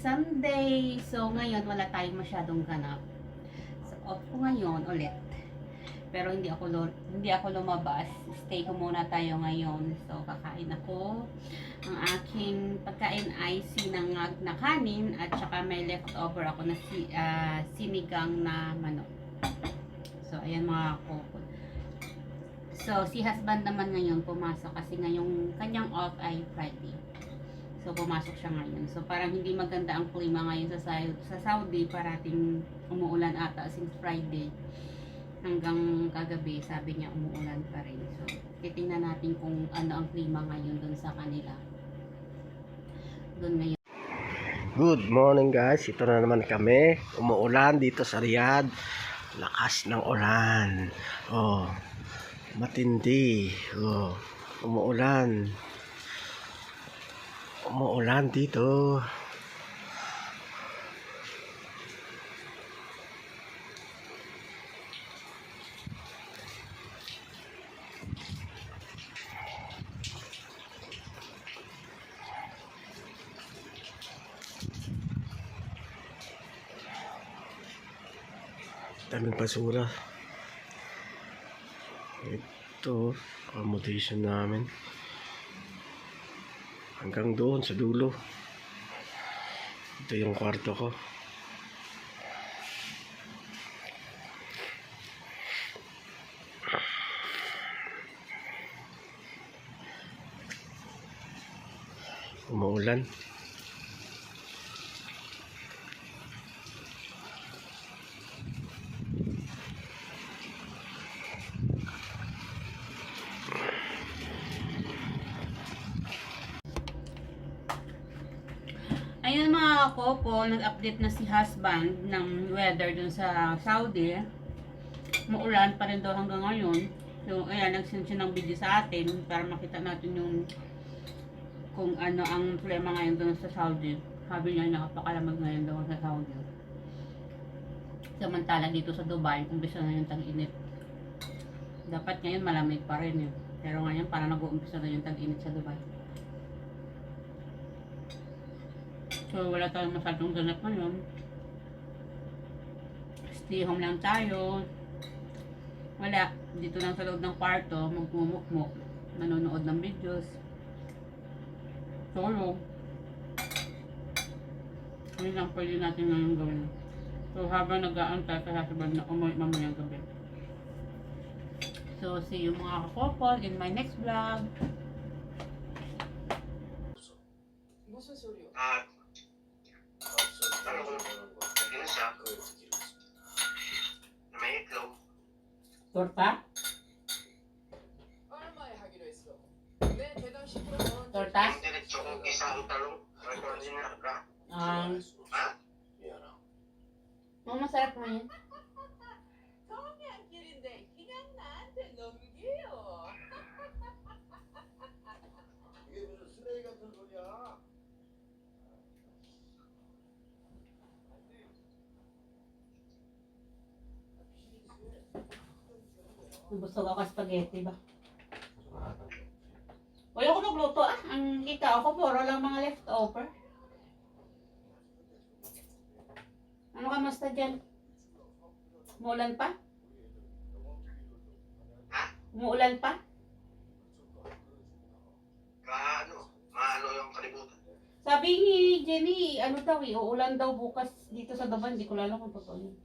Sunday. So ngayon wala tayong masyadong ganap. So off ko ngayon ulit. Pero hindi ako lumabas. Stay ko muna tayo ngayon. So kakain ako. Ang aking pagkain ay sinangag na kanin at saka may leftover ako na sinigang na manok. So ayan mga couple. So si husband naman ngayon pumasok kasi ngayong kanyang off ay Friday. So, pumasok siya ngayon. So, parang hindi maganda ang klima ngayon sa Saudi. Parating umuulan ata since Friday. Hanggang kagabi, sabi niya umuulan pa rin. So, titingnan natin kung ano ang klima ngayon dun sa kanila. Dun ngayon. Good morning guys. Ito na naman kami. Umuulan dito sa Riyadh. Lakas ng ulan. Oh, matindi. Oh, umuulan. Umuulan dito. Daming basura. Ito, accommodation namin. Hanggang doon sa dulo. Ito yung kwarto ko. Umuulan. Ayun mga couple, nag-update na si husband ng weather dun sa Saudi. Muulan pa rin daw hanggang ngayon. So, ayan, nag-send siya ng video sa atin para makita natin yung kung ano ang problema ngayon dun sa Saudi. Sabi niya, nakapakalamag ngayon daw sa Saudi. Samantala dito sa Dubai, umpisa na yung tag-init. Dapat ngayon malamig pa rin eh. Pero ngayon parang nag-uumpisa na yung tag-init sa Dubai. So, wala tayong masyadong ganap ngayon. Stay home lang tayo. Wala. Dito lang sa loob ng kwarto, magmumukmuk. Nanonood ng videos. Solo. Ano lang pwede natin ngayon gawin. So, habang nag-aantay, kasasabag na umuwi mamayang gabi. So, see you mga kakopol in my next vlog. 무슨 소리요? Ano ko? Nagkina siya. May itlog. Torta? 얼마에 하기로 했어? 내 대당 10%는 Torta? Diretso kong isang talong. Ordinary ka. Ha? Masarap mo yun. 성냥길인데 그냥 나한테 넘기요. 이게 무슨 쓰레기 같은 소리야? Busog ako spaghetti ba? Wala ko nagluto ah. Ang kita ako, puro lang mga leftover. Ano ka musta dyan? Umuulan pa? Umuulan pa? Maano yung kalibutan. Sabi ni Jenny, ano daw uulan daw bukas dito sa Daban. Hindi ko lalo kung totoo yun.